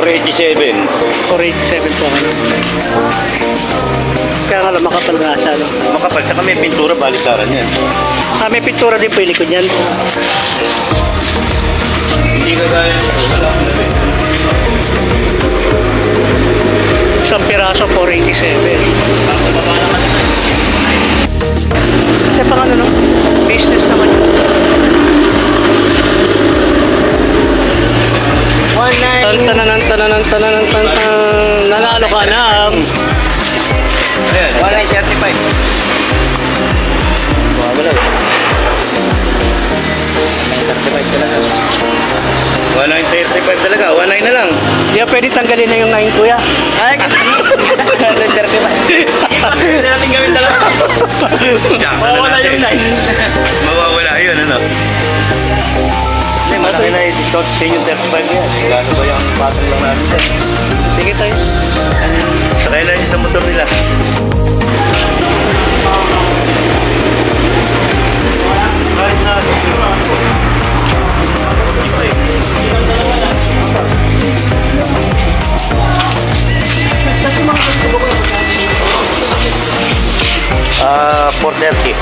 487. 487 po ano. Kaya nga lang makapal nga siya, no? Makapal, saka may pintura, balisaran yan. Ah, may pintura din po yung likod yan. Hindi ka gaya. Isang piraso, 487. Baba naman. Kasi pang ano, no? Business naman yun. 19. Tan. Nanalo ka na. Ayan, 1935. Wala. 1935 talaga. 1935 talaga, 19 na lang. Hindi yeah, pwede tanggalin na yung 9 kuya. Ay, 1935. Hindi natin gawin talaga. Mawawala yung 9. Mawawala yun, ano? Hindi, malaki na i-discount sa inyo 35 yan. Gano ba yung patong lang namin dyan? Sige tayo. Sakay na yun sa motor nila. Ah, 430.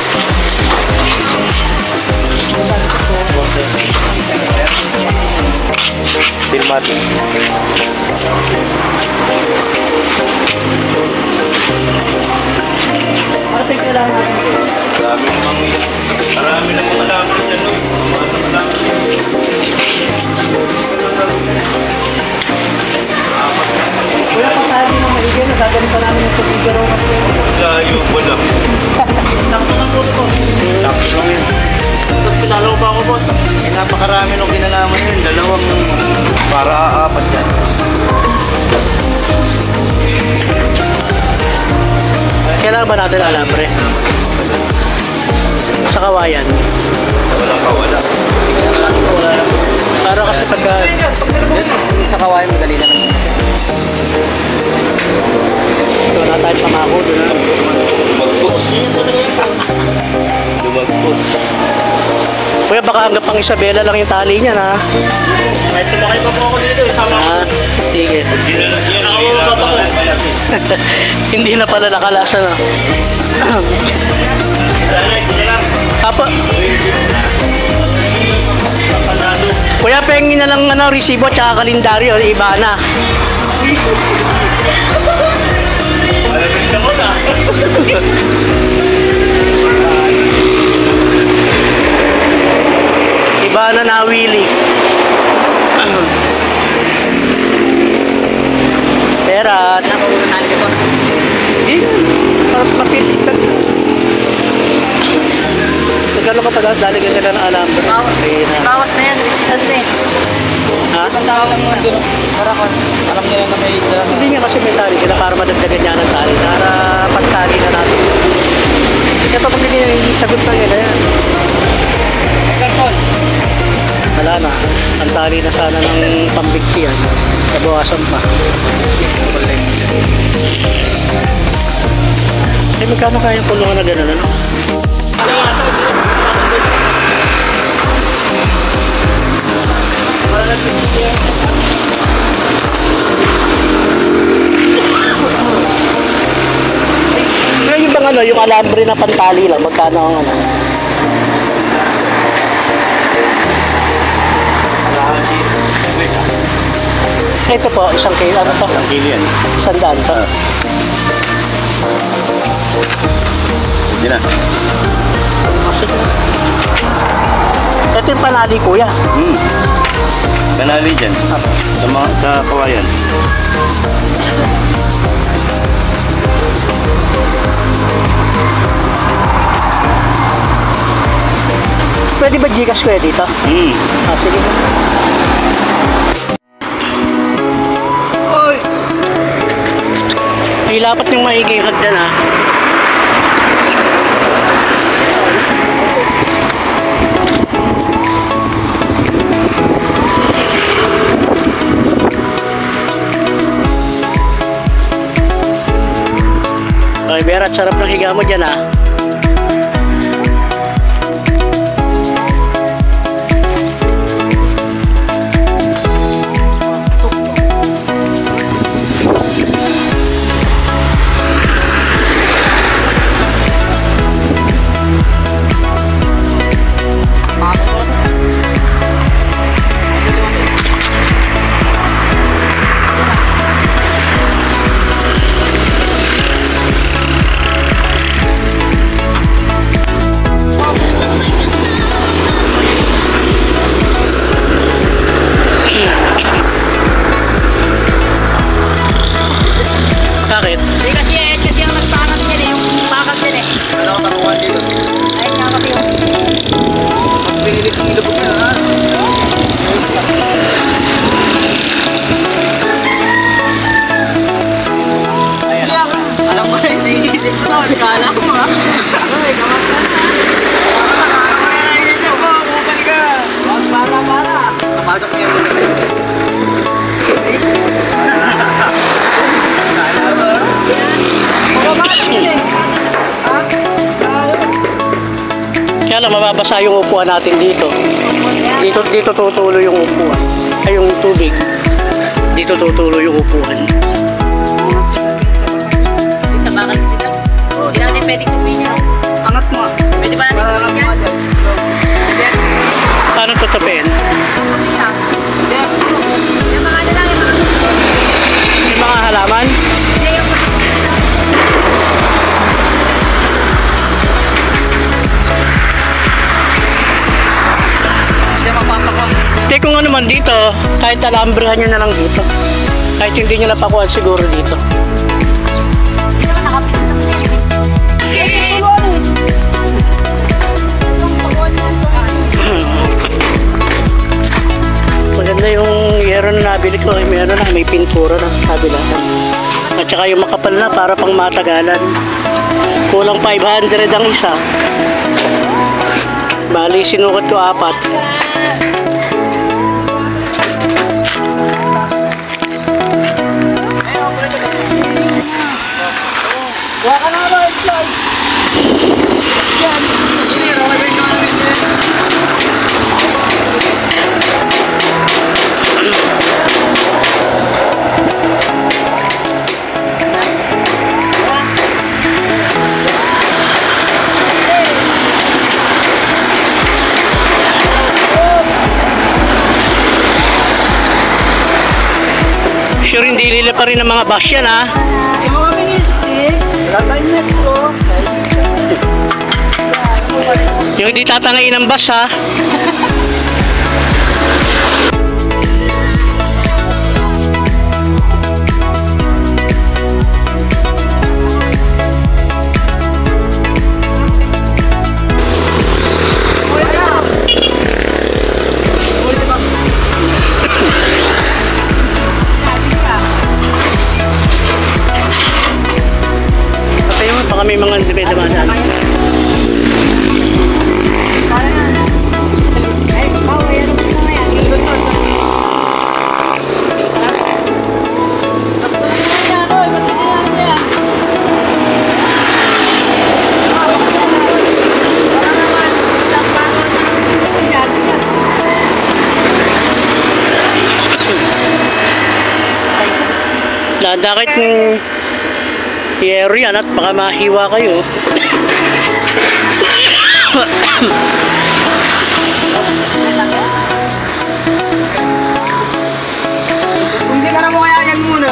Filmati. Ate, kailangan natin. Marami namang alaman dyan, no? Wala pa tayo ng maigay na gagawin pa namin yung Figaro. Layo, wala. Sakto ng puto ko. Sakto lang yun. Tapos pinalaw pa ako, boss. Napakarami nung kinalaman yun. Dalawang para aapat yan. Kailangan ba natin alambre? Sa kawayan. Walang kawala. Para kasi pagka... Sa kawayan, madali na naman. Wala tayong pangako doon na. Lumagpos. Lumagpos. Kuya, baka hanggang pang Isabela lang yung tali niya, na. Kahit sumakay pa po ako dito, isama ko. Sige. Hindi na pala nakalasa na. Apa? Kuya, pengin na lang ano, resibo at saka kalendaryo, iba na. Malamig ka mo na. Iba na nawili. Perat. Papilitan. Gano'n katagal daligan nila ng alam. Bawas na yan, resisan na eh. Ha? Tawag lang muna doon. Para ko, alam nila na may dala. Hindi nga kasi may tali sila para madagdagan niya ng tali. Para pagtali na natin. Kaya pag hindi sagot na nila yan. Wala na. Ang tali na sana ng pambigtiyan. Nabawasan pa. Eh, magkano kaya yung kulungan na gano'n, ano? Yung bang ano, yung alambre na pantali lang, magkano ang ano? Ito po, isang kilo, ano to? Isang kilo yan. 100 to. Hindi na. Ito yung panali, kuya. Kanali dyan. Sa kawayan. Pwede ba Gcash kuya dito? Ah, sige. Oy! Ay, lapat yung maigi yung hagdan, ha? Ay, Berat, sarap ng higa mo dyan, ha? lang, mababasa yung upuan natin dito. Dito tutulo yung upuan. Ay, yung tubig. Dito tutulo yung upuan. Sa bakal sila. Hindi natin pwede kumpin yun. Angat mo. Pwede ba natin kumpin yan? Paano tutupin? Yung mga ano lang, Yung mga halaman? Hindi, kung ano man dito, kahit alambrehan nyo na lang dito. Kahit hindi nyo napakuhan siguro dito. Hindi naman nakapit sa Maganda yung yero na nabili ko. May pintura na sa kabilaan. At saka yung makapal na para pang matagalan. Kulang 500 ang isa. Bali, sinukat ko 4. Sure hindi nila pa rin ang mga bus yan, ha? Yung hindi tatanayin ng bus, ha? Baka may mga debedamasan. Dadakit ng yero yan at baka mahiwa kayo. Hindi ka na mo kaya yan muna.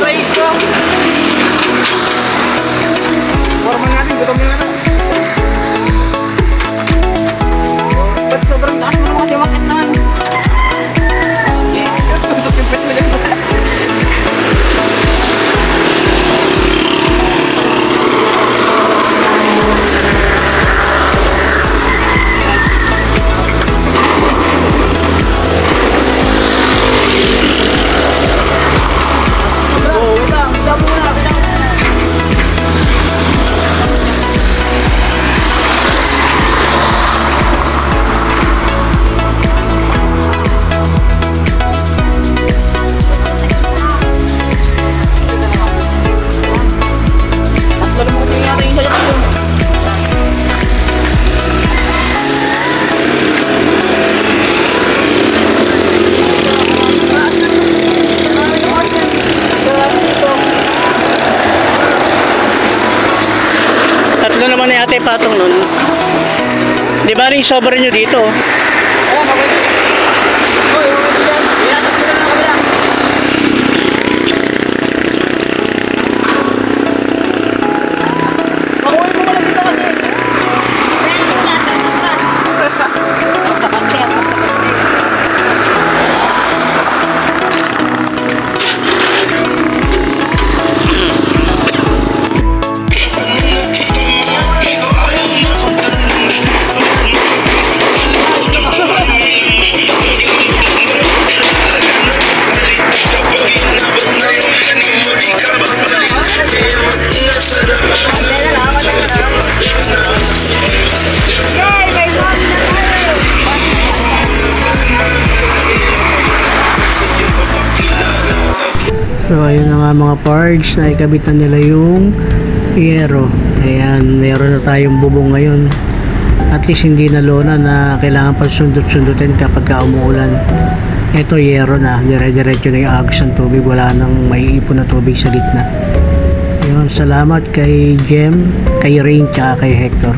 Aray ko. Forman natin, gutom yung ano. Ba't sobrang taas mo naman kasi makit naman. Sukipit mo lang ba? Tatlo naman na yata yung patong nun. Di ba rin sobra nyo dito? So ayun na nga mga parts, naikabit na nila yung yero. Ayan, meron na tayong bubong ngayon. At least hindi na lona na kailangan pa sundot-sundutin kapag umuulan. Ito yero na, dire-diretso na yung agos ng tubig, wala nang maiipon na tubig sa gitna. Yun, salamat kay Jem, kay Rain, tsaka kay Hector.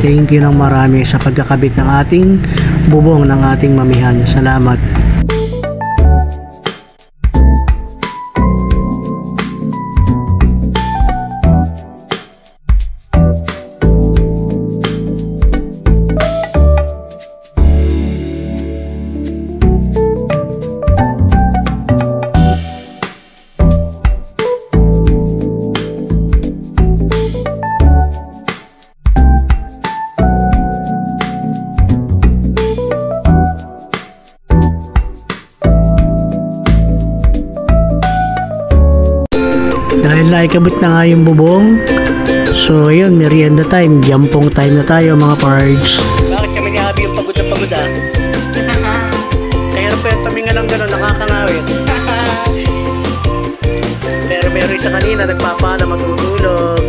Thank you ng marami sa pagkakabit ng ating bubong ng ating mamihan. Salamat. Dahil nakikabit na nga yung bubong, so ayun, merienda time, jampong time na tayo mga pards. Bakit kami ni Abby yung pagod na pagod ah? Kaya pa yung tabi nga lang gano'n, nakakangawin. Pero meron isa kanina, nagpapala, matutulog.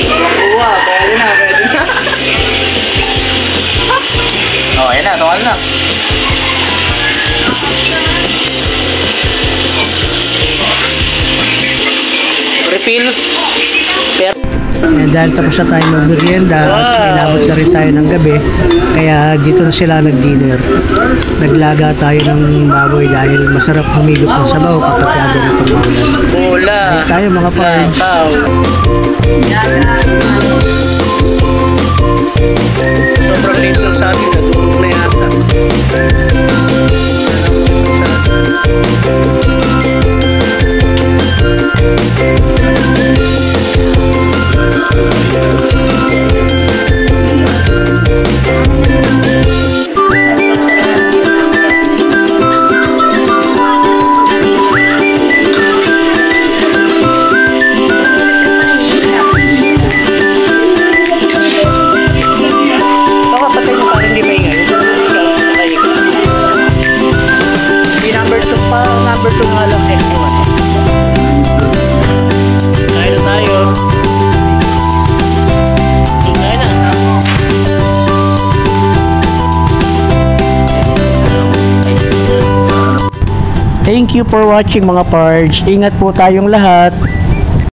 Makuha, pwede na. Oh, ayan na, tungal na. Refill. Dahil tapos na tayo mag-merienda at inabot na rin tayo ng gabi, kaya dito na sila nag-dinner. Naglaga tayo ng baboy dahil masarap humigop ng sabaw kapag yaga na itong maulan. Bola. Tayo mga pards. Sobrang late lang sa akin, natulog na yata. Number 2 nga lang everyone. Kain na tayo. Kain na. Thank you for watching mga pards. Ingat po tayong lahat.